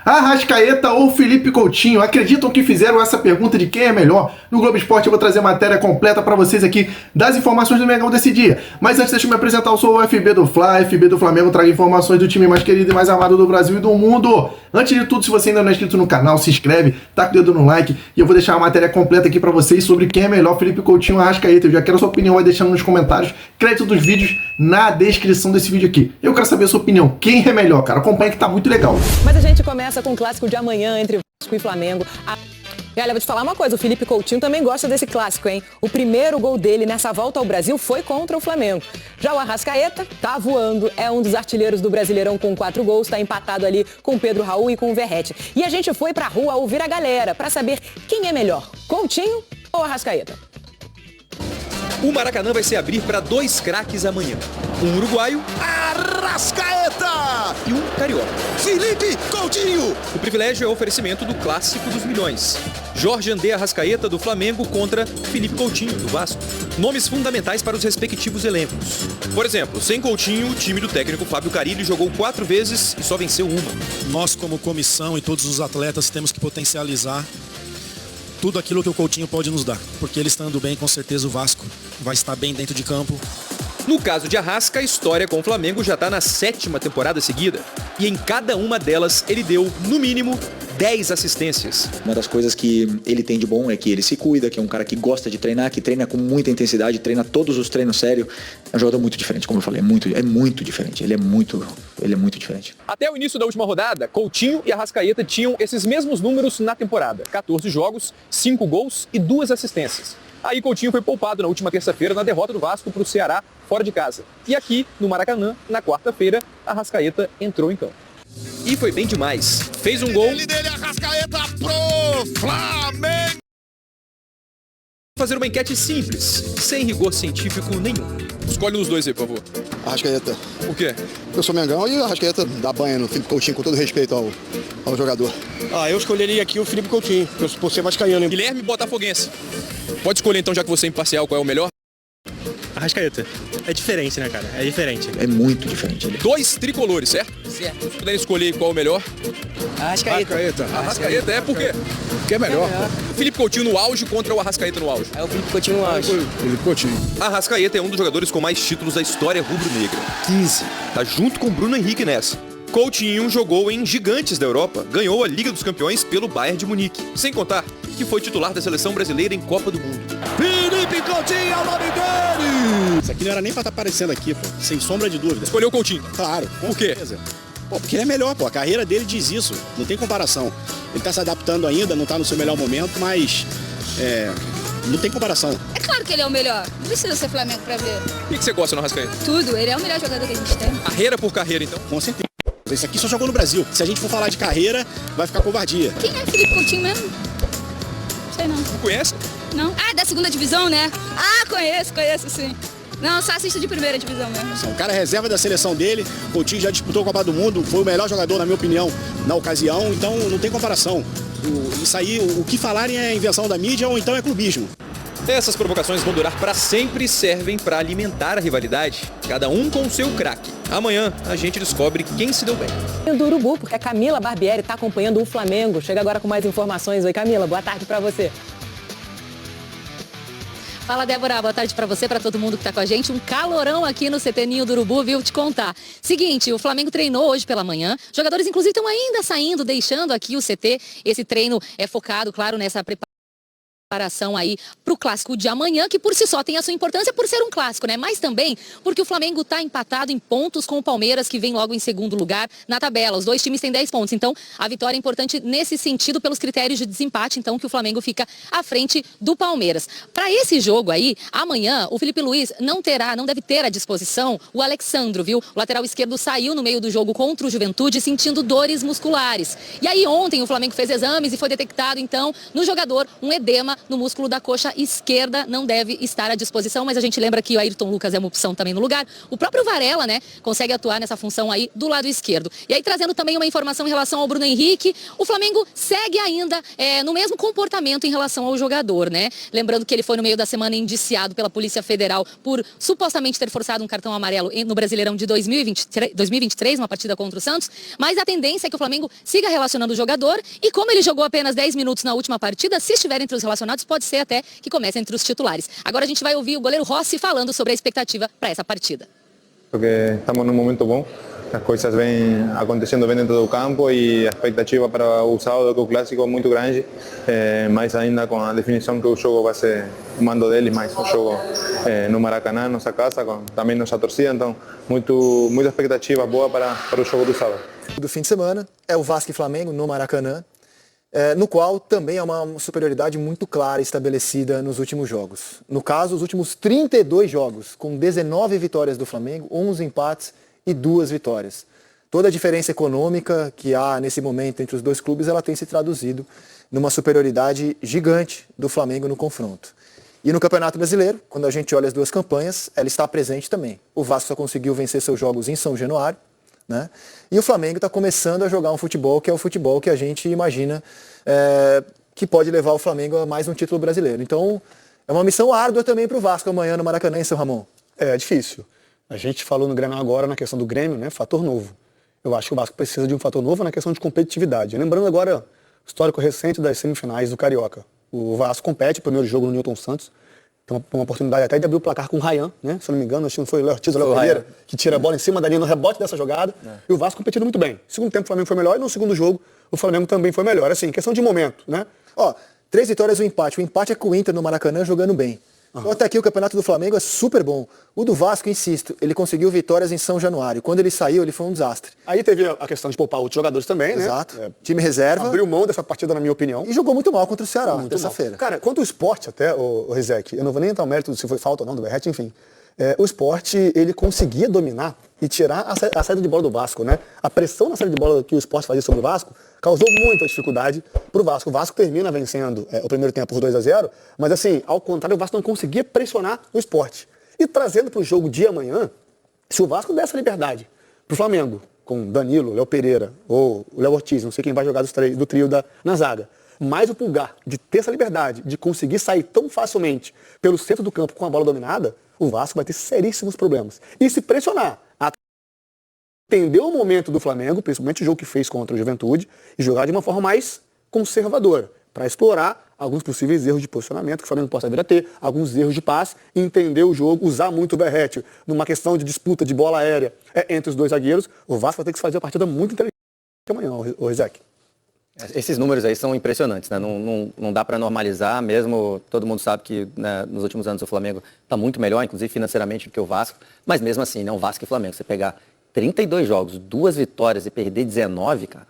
Arrascaeta ou Felipe Coutinho? Acreditam que fizeram essa pergunta de quem é melhor? No Globo Esporte eu vou trazer a matéria completa para vocês aqui das informações do Mengão desse dia. Mas antes, deixa eu me apresentar, eu sou o FB do Fla, FB do Flamengo, trago informações do time mais querido e mais amado do Brasil e do mundo. Antes de tudo, se você ainda não é inscrito no canal, se inscreve, taca o dedo no like e eu vou deixar a matéria completa aqui para vocês sobre quem é melhor, Felipe Coutinho ou Arrascaeta. Eu já quero a sua opinião, vai deixando nos comentários, crédito dos vídeos na descrição desse vídeo aqui. Eu quero saber a sua opinião, quem é melhor, cara? Acompanha que tá muito legal. Mas a gente começa com o clássico de amanhã entre Vasco e Flamengo. E olha, vou te falar uma coisa, o Felipe Coutinho também gosta desse clássico, hein? O primeiro gol dele nessa volta ao Brasil foi contra o Flamengo. Já o Arrascaeta tá voando, é um dos artilheiros do Brasileirão com 4 gols, tá empatado ali com o Pedro Raul e com o Verratti. E a gente foi pra rua ouvir a galera pra saber quem é melhor, Coutinho ou Arrascaeta? O Maracanã vai se abrir para 2 craques amanhã. Um uruguaio, Arrascaeta! e um carioca. Felipe Coutinho! O privilégio é o oferecimento do clássico dos milhões. Jorge André Arrascaeta, do Flamengo, contra Felipe Coutinho, do Vasco. Nomes fundamentais para os respectivos elencos. Por exemplo, sem Coutinho, o time do técnico Fábio Carille jogou 4 vezes e só venceu uma. Nós, como comissão e todos os atletas, temos que potencializar tudo aquilo que o Coutinho pode nos dar. Porque ele estando bem, com certeza o Vasco vai estar bem dentro de campo. No caso de Arrasca, a história com o Flamengo já está na 7ª temporada seguida. E em cada uma delas, ele deu, no mínimo, 10 assistências. Uma das coisas que ele tem de bom é que ele se cuida, que é um cara que gosta de treinar, que treina com muita intensidade, treina todos os treinos sério. É um jogador muito diferente, como eu falei, é muito diferente. Ele é muito diferente. Até o início da última rodada, Coutinho e Arrascaeta tinham esses mesmos números na temporada. 14 jogos, 5 gols e 2 assistências. Aí Coutinho foi poupado na última terça-feira na derrota do Vasco para o Ceará fora de casa. E aqui, no Maracanã, na quarta-feira, Arrascaeta entrou em campo. E foi bem demais. Fez um gol. Dele, Arrascaeta pro Flamengo! Fazer uma enquete simples, sem rigor científico nenhum. Escolhe um dos dois aí, por favor. Arrascaeta. Por quê? Eu sou Mengão e o Arrascaeta dá banho no Felipe Coutinho, com todo respeito ao jogador. Eu escolheria aqui o Felipe Coutinho, por ser vascaíno. Guilherme Botafoguense. Pode escolher então, já que você é imparcial, qual é o melhor? Arrascaeta. É diferente, né, cara? É diferente. É muito diferente. 2 tricolores, certo? Certo. Se puderem escolher qual é o melhor. Arrascaeta. Arrascaeta é por quê? Porque é melhor. O Felipe Coutinho no auge contra o Arrascaeta no auge. É o Felipe Coutinho no auge. Felipe Coutinho. Arrascaeta é um dos jogadores com mais títulos da história rubro-negra. 15. Tá junto com Bruno Henrique nessa. Coutinho jogou em gigantes da Europa, ganhou a Liga dos Campeões pelo Bayern de Munique. Sem contar que foi titular da seleção brasileira em Copa do Mundo. Felipe Coutinho é o nome dele! Isso aqui não era nem pra estar aparecendo aqui, pô. Sem sombra de dúvida. Escolheu o Coutinho. Claro. Por quê? Pô, porque ele é melhor, pô. A carreira dele diz isso. Não tem comparação. Ele tá se adaptando ainda, não tá no seu melhor momento, mas... não tem comparação. É claro que ele é o melhor. Não precisa ser Flamengo pra ver. O que você gosta no Arrascaeta? Tudo. Ele é o melhor jogador que a gente tem. Carreira por carreira, então? Com certeza. Esse aqui só jogou no Brasil. Se a gente for falar de carreira, vai ficar covardia. Quem é Felipe Coutinho mesmo? Sei não. Não conhece? Não. Ah, da segunda divisão, né? Ah, conheço sim. Não, só assisto de primeira divisão mesmo. O cara é reserva da seleção dele. Coutinho já disputou a Copa do Mundo, foi o melhor jogador, na minha opinião, na ocasião. Então não tem comparação. Isso aí, o que falarem é invenção da mídia ou então é clubismo. Essas provocações vão durar para sempre e servem para alimentar a rivalidade. Cada um com o seu craque. Amanhã a gente descobre quem se deu bem. Do Urubu, porque a Camila Barbieri está acompanhando o Flamengo. Chega agora com mais informações. Oi, Camila, boa tarde para você. Fala, Débora, boa tarde pra você, pra todo mundo que tá com a gente. Um calorão aqui no CT Ninho do Urubu, viu? Te contar. Seguinte, o Flamengo treinou hoje pela manhã. Jogadores, inclusive, estão ainda saindo, deixando aqui o CT. Esse treino é focado, claro, nessa preparação aí pro clássico de amanhã, que por si só tem a sua importância por ser um clássico, né? Mas também porque o Flamengo tá empatado em pontos com o Palmeiras, que vem logo em segundo lugar na tabela. Os dois times têm 10 pontos, então a vitória é importante nesse sentido pelos critérios de desempate, então que o Flamengo fica à frente do Palmeiras. Para esse jogo aí, amanhã, o Felipe Luiz não deve ter à disposição o Alexandro, viu? O lateral esquerdo saiu no meio do jogo contra o Juventude sentindo dores musculares. E aí ontem o Flamengo fez exames e foi detectado, então, no jogador um edema edema no músculo da coxa esquerda, não deve estar à disposição, mas a gente lembra que o Ayrton Lucas é uma opção também no lugar. O próprio Varela, né, consegue atuar nessa função aí do lado esquerdo. E aí trazendo também uma informação em relação ao Bruno Henrique, o Flamengo segue ainda no mesmo comportamento em relação ao jogador, né? Lembrando que ele foi no meio da semana indiciado pela Polícia Federal por supostamente ter forçado um cartão amarelo no Brasileirão de 2023, uma partida contra o Santos, mas a tendência é que o Flamengo siga relacionando o jogador e como ele jogou apenas 10 minutos na última partida, se estiver entre os relacionados, pode ser até que comece entre os titulares. Agora a gente vai ouvir o goleiro Rossi falando sobre a expectativa para essa partida. Porque estamos num momento bom, as coisas vêm acontecendo bem dentro do campo e a expectativa para o sábado, que é o clássico, é muito grande, mais ainda com a definição que o jogo vai ser o mando deles, mais um jogo no Maracanã, nossa casa, com também nossa torcida, então muita expectativa boa para o jogo do sábado. Do fim de semana é o Vasco e Flamengo no Maracanã, no qual também há uma superioridade muito clara estabelecida nos últimos jogos. No caso, os últimos 32 jogos, com 19 vitórias do Flamengo, 11 empates e 2 vitórias. Toda a diferença econômica que há nesse momento entre os dois clubes, ela tem se traduzido numa superioridade gigante do Flamengo no confronto. E no Campeonato Brasileiro, quando a gente olha as duas campanhas, ela está presente também. O Vasco só conseguiu vencer seus jogos em São Januário, né? E o Flamengo está começando a jogar um futebol que é o futebol que a gente imagina que pode levar o Flamengo a mais um título brasileiro. Então, é uma missão árdua também para o Vasco amanhã no Maracanã, em São Ramon. É difícil. A gente falou no Grêmio agora, na questão do Grêmio, né? Fator novo. Eu acho que o Vasco precisa de um fator novo na questão de competitividade. Lembrando agora o histórico recente das semifinais do Carioca. O Vasco compete, o primeiro jogo no Newton Santos. Tem uma oportunidade até de abrir o placar com o Ryan, né? Se eu não me engano, acho que não foi o Léo Ortiz ou o Léo Pereira, que tira a bola em cima da linha no rebote dessa jogada. E o Vasco competindo muito bem. No segundo tempo o Flamengo foi melhor e no segundo jogo o Flamengo também foi melhor. Assim, questão de momento, né? 3 vitórias e um empate. O empate é com o Inter no Maracanã jogando bem. Então, até aqui o campeonato do Flamengo é super bom. O do Vasco, insisto, ele conseguiu vitórias em São Januário. Quando ele saiu, ele foi um desastre. Aí teve a questão de poupar outros jogadores também, né? Exato. Time reserva. Abriu mão dessa partida, na minha opinião. E jogou muito mal contra o Ceará, terça-feira. Cara, quanto ao Sport até, o Rizek, eu não vou nem entrar no mérito se foi falta ou não do Verratti, enfim. O Sport, ele conseguia dominar e tirar a saída de bola do Vasco, né? A pressão na saída de bola que o Sport fazia sobre o Vasco causou muita dificuldade pro Vasco. O Vasco termina vencendo o primeiro tempo por 2-0, mas assim, ao contrário, o Vasco não conseguia pressionar o Sport. E trazendo pro jogo de amanhã, se o Vasco der essa liberdade pro Flamengo, com Danilo, Léo Pereira ou o Léo Ortiz, não sei quem vai jogar do trio na zaga, mais o Pulgar, de ter essa liberdade, de conseguir sair tão facilmente pelo centro do campo com a bola dominada, o Vasco vai ter seríssimos problemas. E se pressionar, atender o momento do Flamengo, principalmente o jogo que fez contra o Juventude, e jogar de uma forma mais conservadora, para explorar alguns possíveis erros de posicionamento que o Flamengo possa vir a ter, alguns erros de passe, entender o jogo, usar muito o Verratti numa questão de disputa de bola aérea entre os dois zagueiros. O Vasco vai ter que fazer uma partida muito inteligente amanhã, o Rizek. Esses números aí são impressionantes, né? Não dá para normalizar, mesmo todo mundo sabe que, né, nos últimos anos o Flamengo está muito melhor, inclusive financeiramente, do que o Vasco, mas mesmo assim, né, o Vasco e o Flamengo, você pegar 32 jogos, 2 vitórias e perder 19, cara.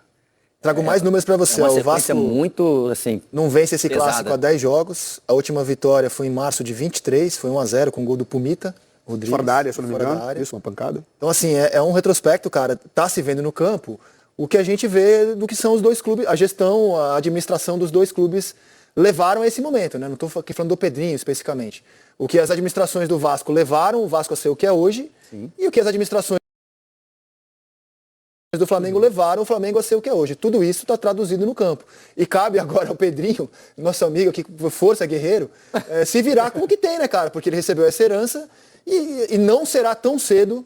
Trago mais números para você. Uma o Vasco muito, assim, não vence esse pesada. clássico há 10 jogos. A última vitória foi em março de 23, foi 1-0 com o gol do Pumita. Rodrigues, fora da área, se eu não me engano. Isso, uma pancada. Então, assim, é um retrospecto, cara. Tá se vendo no campo o que a gente vê do que são os dois clubes, a gestão, a administração dos dois clubes levaram a esse momento, né? Não estou aqui falando do Pedrinho especificamente. O que as administrações do Vasco levaram o Vasco a ser o que é hoje, e o que as administrações do Flamengo levaram o Flamengo a ser o que é hoje. Tudo isso está traduzido no campo. E cabe agora ao Pedrinho, nosso amigo aqui, força guerreiro, se virar com o que tem, né, cara? Porque ele recebeu essa herança e não será tão cedo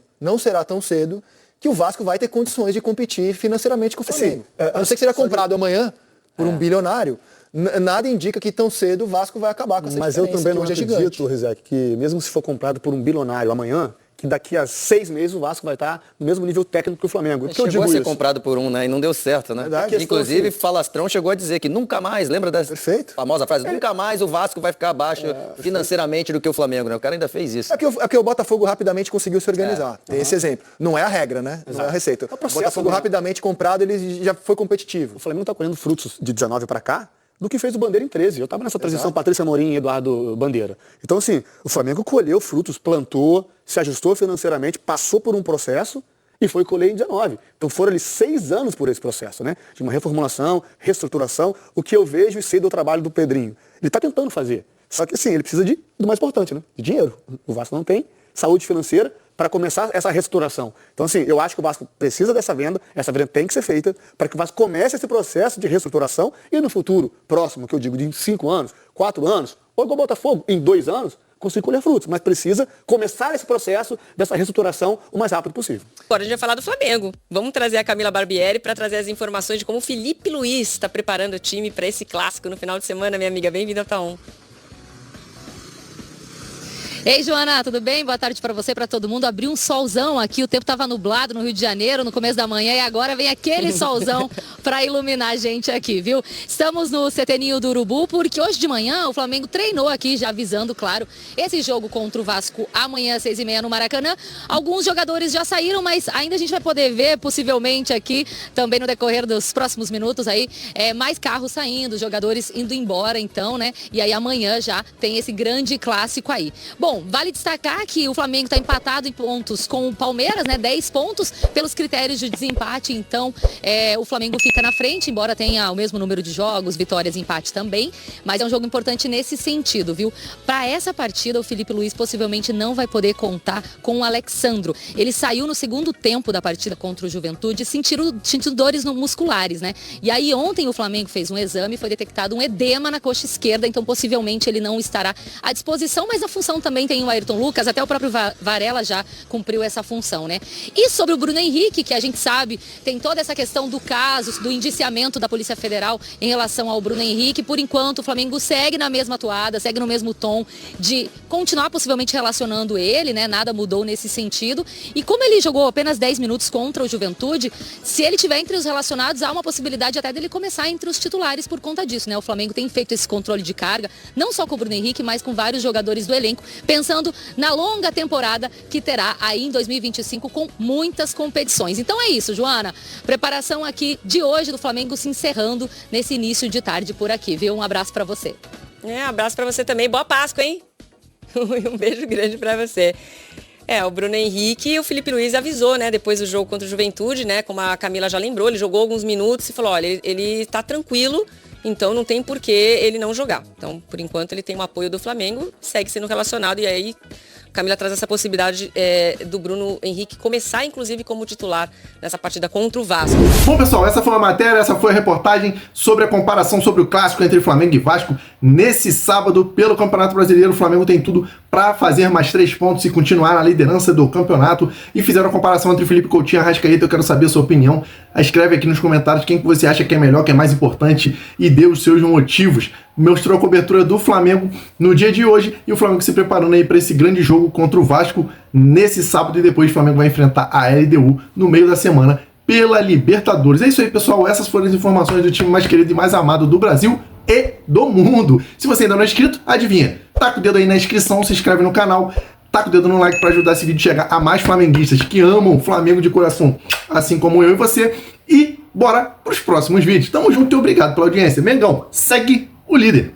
que o Vasco vai ter condições de competir financeiramente com o Flamengo. A não ser que seja comprado amanhã por um bilionário, nada indica que tão cedo o Vasco vai acabar com essa diferença. Mas eu também não acredito, Rizek, que mesmo se for comprado por um bilionário amanhã, que daqui a 6 meses o Vasco vai estar no mesmo nível técnico que o Flamengo. Chegou a ser comprado por um, né? E não deu certo, né? Inclusive, assim, Falastrão chegou a dizer que nunca mais, lembra dessa famosa frase? Nunca mais o Vasco vai ficar abaixo financeiramente do que o Flamengo, né? O cara ainda fez isso. É que o Botafogo rapidamente conseguiu se organizar. Tem esse exemplo. Não é a regra, né? Não é a receita. O Botafogo rapidamente comprado, ele já foi competitivo. O Flamengo está colhendo frutos de 19 para cá do que fez o Bandeira em 13. Eu estava nessa transição Patrícia Amorim e Eduardo Bandeira. Então, assim, o Flamengo colheu frutos, plantou, se ajustou financeiramente, passou por um processo e foi colher em 19. Então foram ali 6 anos por esse processo, né? De uma reformulação, reestruturação. O que eu vejo e sei do trabalho do Pedrinho. Ele está tentando fazer. Só que assim, ele precisa do mais importante, né? De dinheiro. O Vasco não tem saúde financeira para começar essa restauração. Então assim, eu acho que o Vasco precisa dessa venda, essa venda tem que ser feita para que o Vasco comece esse processo de reestruturação e no futuro próximo, que eu digo de 5 anos, 4 anos, ou igual o Botafogo, em 2 anos, conseguir colher frutos, mas precisa começar esse processo dessa reestruturação o mais rápido possível. Agora a gente vai falar do Flamengo. Vamos trazer a Camila Barbieri para trazer as informações de como o Felipe Luiz está preparando o time para esse clássico no final de semana, minha amiga. Bem-vinda ao Tá On. Ei, Joana, tudo bem? Boa tarde para você, para todo mundo. Abriu um solzão aqui, o tempo estava nublado no Rio de Janeiro no começo da manhã e agora vem aquele solzão para iluminar a gente aqui, viu? Estamos no CT do Urubu porque hoje de manhã o Flamengo treinou aqui, já avisando, claro, esse jogo contra o Vasco amanhã às 6h30 no Maracanã. Alguns jogadores já saíram, mas ainda a gente vai poder ver possivelmente aqui também no decorrer dos próximos minutos aí, mais carros saindo, jogadores indo embora então, né? E aí amanhã já tem esse grande clássico aí. Bom, vale destacar que o Flamengo está empatado em pontos com o Palmeiras, né? 10 pontos pelos critérios de desempate. Então, o Flamengo fica na frente, embora tenha o mesmo número de jogos, vitórias e empate também. Mas é um jogo importante nesse sentido, viu? Para essa partida, o Felipe Luiz possivelmente não vai poder contar com o Alexandro. Ele saiu no segundo tempo da partida contra o Juventude, sentindo dores musculares, né? E aí ontem o Flamengo fez um exame e foi detectado um edema na coxa esquerda. Então, possivelmente ele não estará à disposição, mas a função também tem o Ayrton Lucas, até o próprio Varela já cumpriu essa função, né? E sobre o Bruno Henrique, que a gente sabe, tem toda essa questão do caso, do indiciamento da Polícia Federal em relação ao Bruno Henrique. Por enquanto, o Flamengo segue na mesma toada, segue no mesmo tom de continuar possivelmente relacionando ele, né? Nada mudou nesse sentido. E como ele jogou apenas 10 minutos contra o Juventude, se ele tiver entre os relacionados, há uma possibilidade até dele começar entre os titulares por conta disso, né? O Flamengo tem feito esse controle de carga, não só com o Bruno Henrique, mas com vários jogadores do elenco, pensando na longa temporada que terá aí em 2025 com muitas competições. Então é isso, Joana. Preparação aqui de hoje do Flamengo se encerrando nesse início de tarde por aqui, viu? Um abraço pra você. Abraço pra você também. Boa Páscoa, hein? Um beijo grande pra você. O Bruno Henrique e o Felipe Luiz avisou, né? Depois do jogo contra o Juventude, né? Como a Camila já lembrou, ele jogou alguns minutos e falou, olha, ele tá tranquilo, então não tem por que ele não jogar. Então, por enquanto, ele tem o apoio do Flamengo, segue sendo relacionado e aí Camila traz essa possibilidade do Bruno Henrique começar, inclusive, como titular nessa partida contra o Vasco. Bom, pessoal, essa foi a matéria, essa foi a reportagem sobre a comparação sobre o clássico entre Flamengo e Vasco nesse sábado pelo Campeonato Brasileiro. O Flamengo tem tudo para fazer mais 3 pontos e continuar na liderança do campeonato. E fizeram a comparação entre Felipe Coutinho e Arrascaeta. Eu quero saber a sua opinião. Escreve aqui nos comentários quem que você acha que é melhor, que é mais importante e dê os seus motivos. Mostrou a cobertura do Flamengo no dia de hoje e o Flamengo se preparando aí para esse grande jogo contra o Vasco nesse sábado e depois o Flamengo vai enfrentar a LDU no meio da semana pela Libertadores. É isso aí, pessoal. Essas foram as informações do time mais querido e mais amado do Brasil e do mundo. Se você ainda não é inscrito, adivinha? Taca o dedo aí na inscrição, se inscreve no canal, taca o dedo no like para ajudar esse vídeo a chegar a mais flamenguistas que amam o Flamengo de coração, assim como eu e você. E bora para os próximos vídeos. Tamo junto e obrigado pela audiência. Mengão, segue o líder.